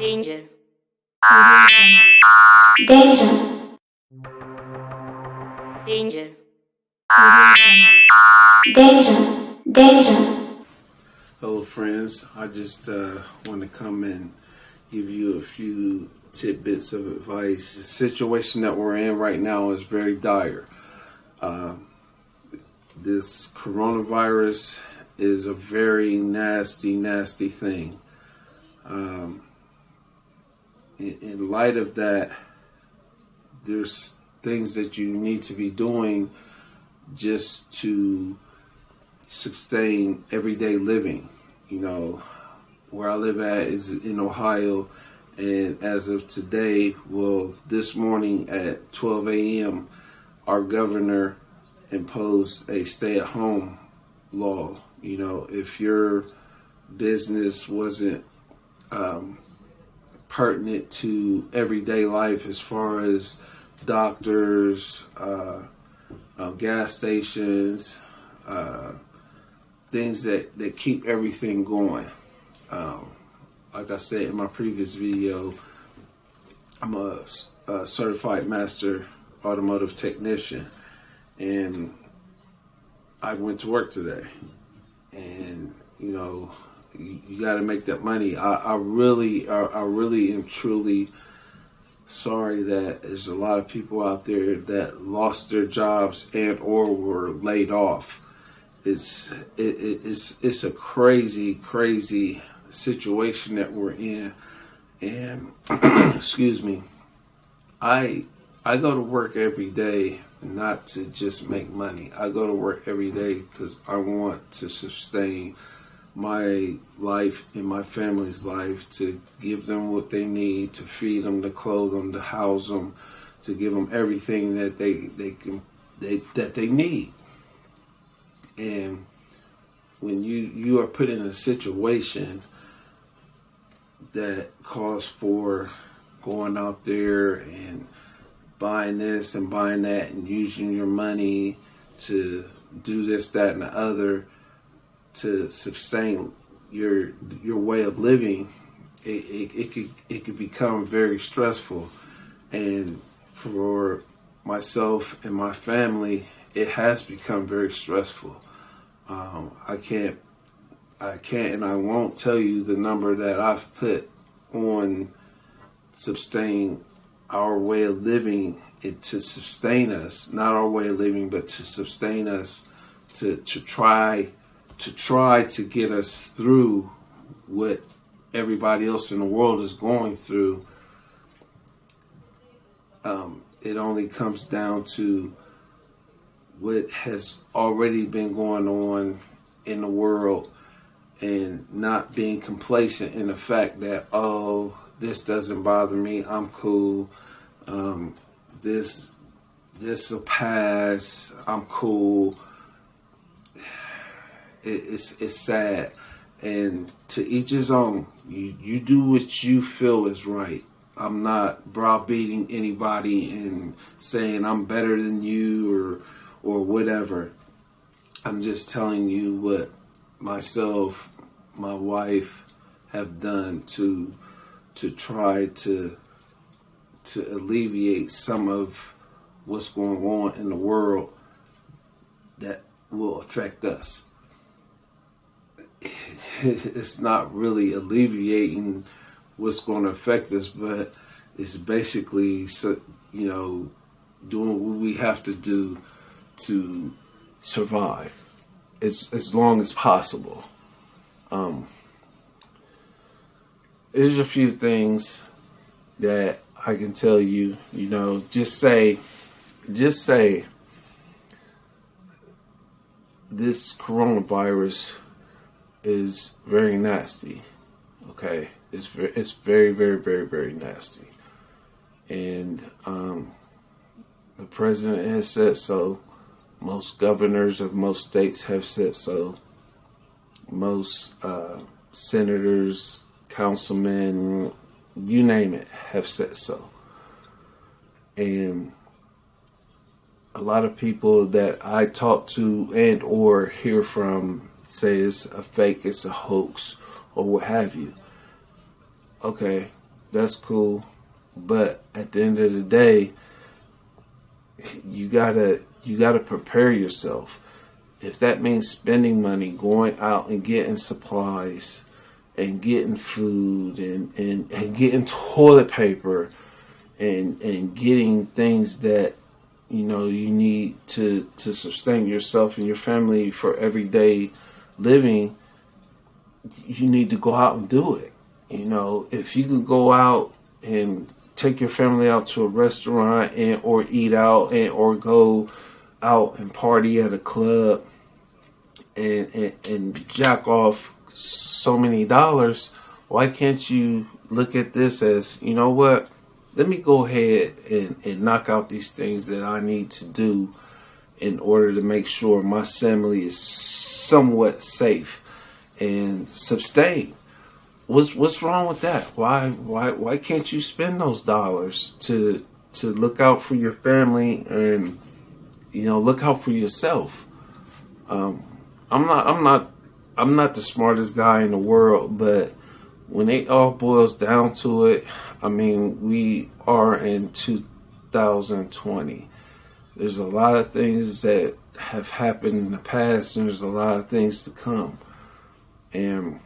Danger. Danger. Danger. Danger. Danger. Hello friends, I just want to come and give you a few tidbits of advice. The situation that we're in right now is very dire. This coronavirus is a very nasty thing. In light of that, there's things that you need to be doing just to sustain everyday living. You know, where I live at is in Ohio, and as of today, well, this morning at 12 a.m., our governor imposed a stay-at-home law. You know, if your business wasn't pertinent to everyday life, as far as doctors, gas stations, things that keep everything going. Like I said in my previous video, I'm a certified master automotive technician, and I went to work today. And you know, you got to make that money. I really am truly sorry that there's a lot of people out there that lost their jobs and or were laid off. It's a crazy situation that we're in, and excuse me, I go to work every day not to just make money. I go to work every day because I want to sustain my life and my family's life, to give them what they need, to feed them, to clothe them, to house them, to give them everything that they need. And when you are put in a situation that calls for going out there and buying this and buying that and using your money to do this, that, and the other to sustain your way of living, it could become very stressful. And for myself and my family, it has become very stressful. I can't and I won't tell you the number that I've put on sustain our way of living, to sustain us, not our way of living, but to sustain us, to try to get us through what everybody else in the world is going through. It only comes down to what has already been going on in the world, and not being complacent in the fact that, oh, this doesn't bother me, I'm cool, this will pass, I'm cool. It's sad, and to each his own. You do what you feel is right. I'm not browbeating anybody and saying I'm better than you or whatever. I'm just telling you what myself, my wife have done to try to alleviate some of what's going on in the world that will affect us. It's not really alleviating what's going to affect us, but it's basically, you know, doing what we have to do to survive as long as possible. There's a few things that I can tell you. You know, just say this coronavirus is very nasty. Okay, it's very nasty, and the president has said so. Most governors of most states have said so. Most senators, councilmen, you name it, have said so. And a lot of people that I talk to and or hear from say it's a fake, it's a hoax, or what have you. Okay, That's cool. But at the end of the day, you gotta prepare yourself. If that means spending money, going out and getting supplies and getting food and getting toilet paper and getting things that you need to sustain yourself and your family for everyday living, you need to go out and do it. If you could go out and take your family out to a restaurant or eat out or go out and party at a club and jack off so many dollars, why can't you look at this as, you know what? Let me go ahead and knock out these things that I need to do in order to make sure my family is somewhat safe and sustain. What's wrong with that? Why can't you spend those dollars to look out for your family and look out for yourself? I'm not the smartest guy in the world, but when it all boils down to it, I mean, we are in 2020. There's a lot of things that have happened in the past, and there's a lot of things to come. And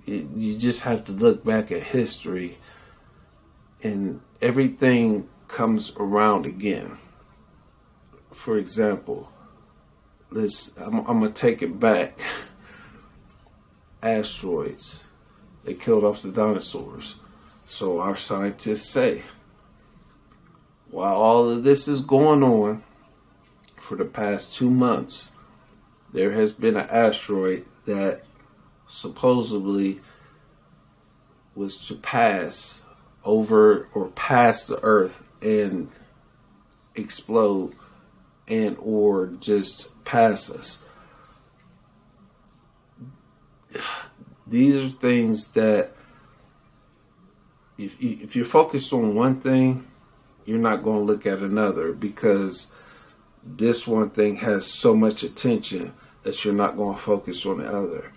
you just have to look back at history, and everything comes around again. For example, I'm gonna take it back. Asteroids, they killed off the dinosaurs. So our scientists say, while all of this is going on, for the past 2 months, there has been an asteroid that supposedly was to pass over or past the Earth and explode and or just pass us. These are things that if you're focused on one thing, you're not going to look at another, because this one thing has so much attention that you're not going to focus on the other.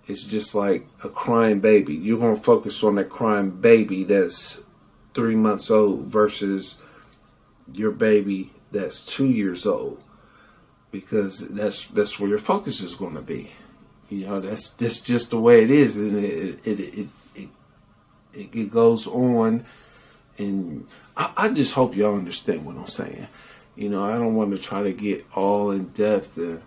It's just like a crying baby. You're going to focus on that crying baby that's 3 months old versus your baby that's 2 years old, because that's where your focus is going to be. That's just the way it is, isn't it? It goes on, and I just hope y'all understand what I'm saying. I don't want to try to get all in depth and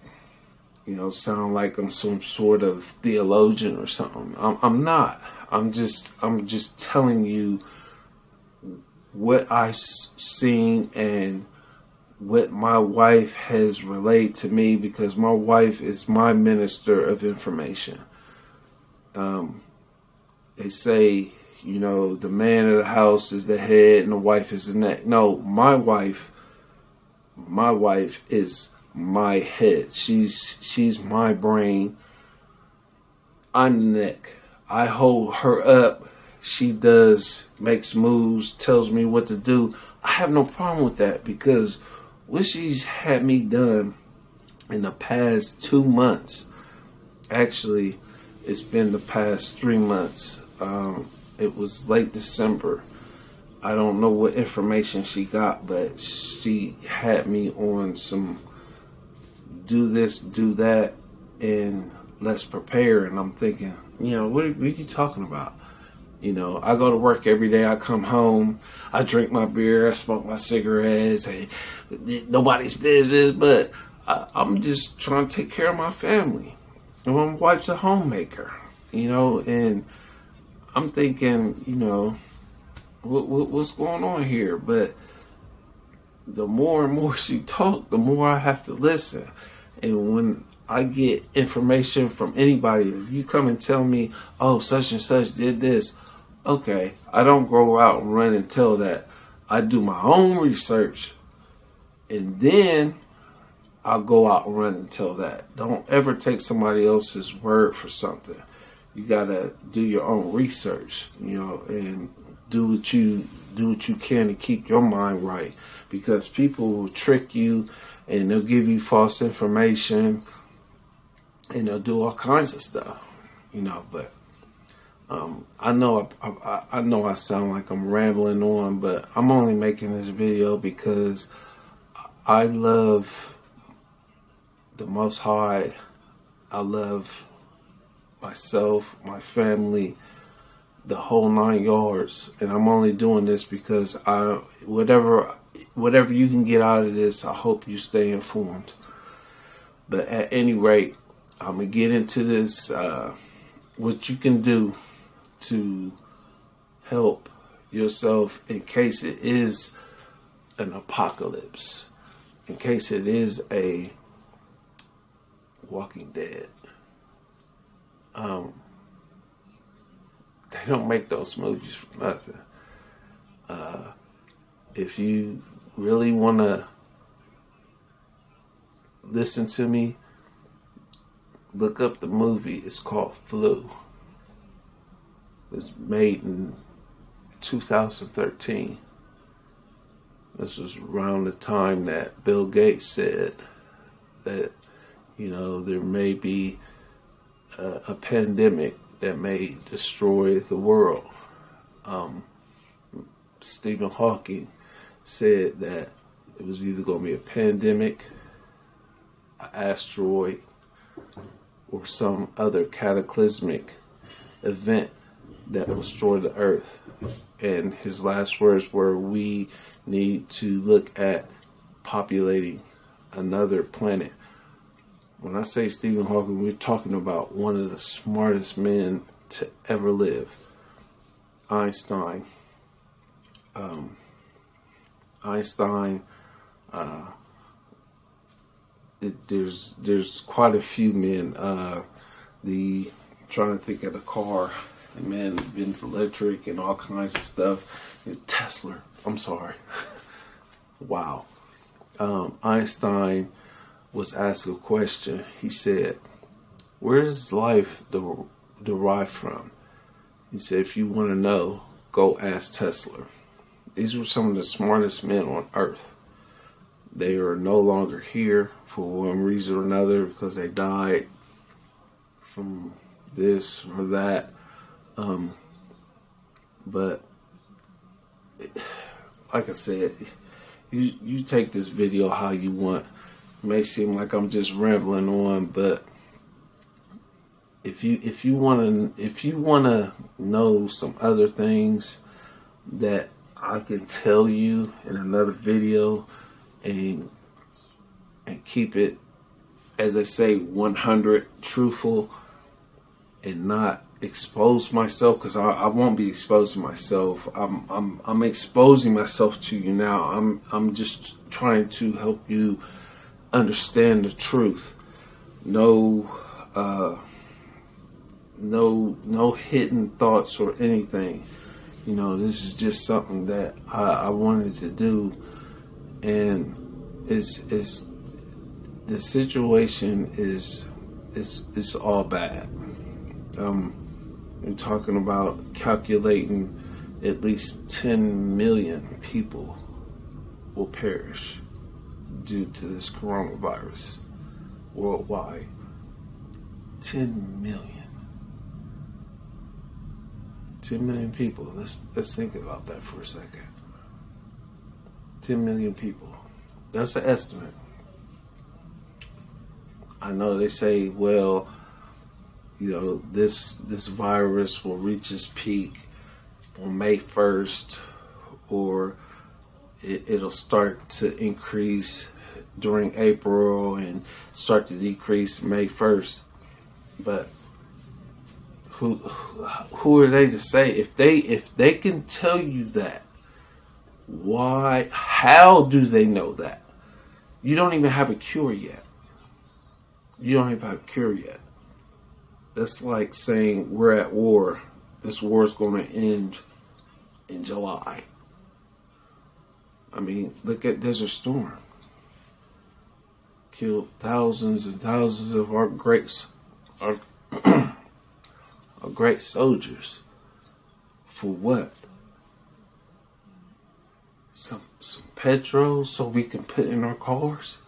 sound like I'm some sort of theologian or something. I'm not. I'm just telling you what I've seen and what my wife has relayed to me, because my wife is my minister of information. They say, the man of the house is the head and the wife is the neck. No, my wife is my head. She's my brain. I'm the neck. I hold her up. She makes moves, tells me what to do. I have no problem with that, because what she's had me done in the past 2 months, actually, it's been the past 3 months. It was late December. I don't know what information she got, but she had me on some do this, do that, and let's prepare. And I'm thinking, what are you talking about? I go to work every day. I come home. I drink my beer. I smoke my cigarettes. Hey, nobody's business, but I'm just trying to take care of my family. And my wife's a homemaker, and I'm thinking, what's going on here? But the more and more she talked, the more I have to listen. And when I get information from anybody, if you come and tell me, oh, such and such did this, okay, I don't go out and run and tell that. I do my own research, and then I'll go out and run and tell that. Don't ever take somebody else's word for something. You gotta do your own research, and do what you can to keep your mind right, because people will trick you and they'll give you false information and they'll do all kinds of stuff. But I know I know I sound like I'm rambling on, but I'm only making this video because I love the Most High. I love myself, my family, the whole 9 yards, and I'm only doing this because whatever you can get out of this, I hope you stay informed. But at any rate, I'm gonna get into this. What you can do to help yourself in case it is an apocalypse, in case it is a Walking Dead. They don't make those movies for nothing. If you really want to listen to me, look up the movie. It's called Flu. It was made in 2013. This was around the time that Bill Gates said that, there may be a pandemic that may destroy the world. Stephen Hawking said that it was either going to be a pandemic, an asteroid, or some other cataclysmic event that will destroy the earth. And his last words were, we need to look at populating another planet. When I say Stephen Hawking, we're talking about one of the smartest men to ever live. Einstein. There's quite a few men. Trying to think of the car. The man invents electric and all kinds of stuff. It's Tesla. I'm sorry. Wow. Einstein was asked a question. He said, where does life derive from? He said, if you want to know, go ask Tesla. These were some of the smartest men on earth. They are no longer here for one reason or another because they died from this or that. But like I said, you take this video how you want. It may seem like I'm just rambling on, but if you wanna know some other things that I can tell you in another video and keep it, as I say, 100 truthful and not expose myself, because I won't be exposing myself. I'm exposing myself to you now. I'm just trying to help you understand the truth. No hidden thoughts or anything. This is just something that I wanted to do, and it's the situation is all bad. We're talking about calculating at least 10 million people will perish due to this coronavirus worldwide. 10 million. 10 million people. Let's think about that for a second. 10 million people. That's an estimate. I know they say, well, this virus will reach its peak on May 1st, or it'll start to increase during April and start to decrease May 1st. But who are they to say? If they can tell you that, how do they know that? You don't even have a cure yet. That's like saying we're at war. This war is going to end in July. I mean, look at Desert Storm. Killed thousands and thousands of our great soldiers. For what? Some petrol so we can put in our cars?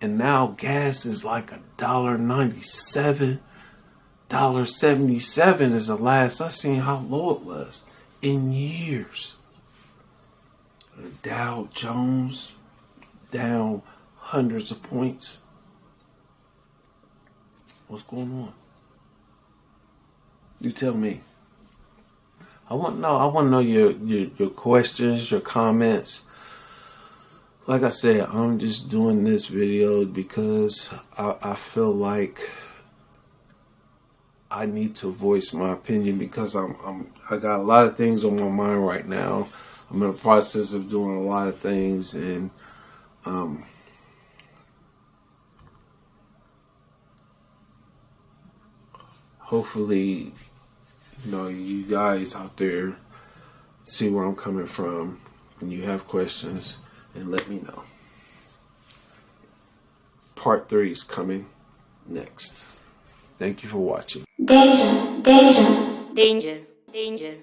And now gas is like $1.97. $1.77 is the last I seen how low it was in years. The Dow Jones down hundreds of points. What's going on? You tell me. I want to know your questions, your comments. Like I said, I'm just doing this video because I feel like I need to voice my opinion because I got a lot of things on my mind right now. I'm in the process of doing a lot of things, and hopefully, you guys out there see where I'm coming from, and you have questions, and let me know. Part 3 is coming next. Thank you for watching. Danger, danger. Danger, danger.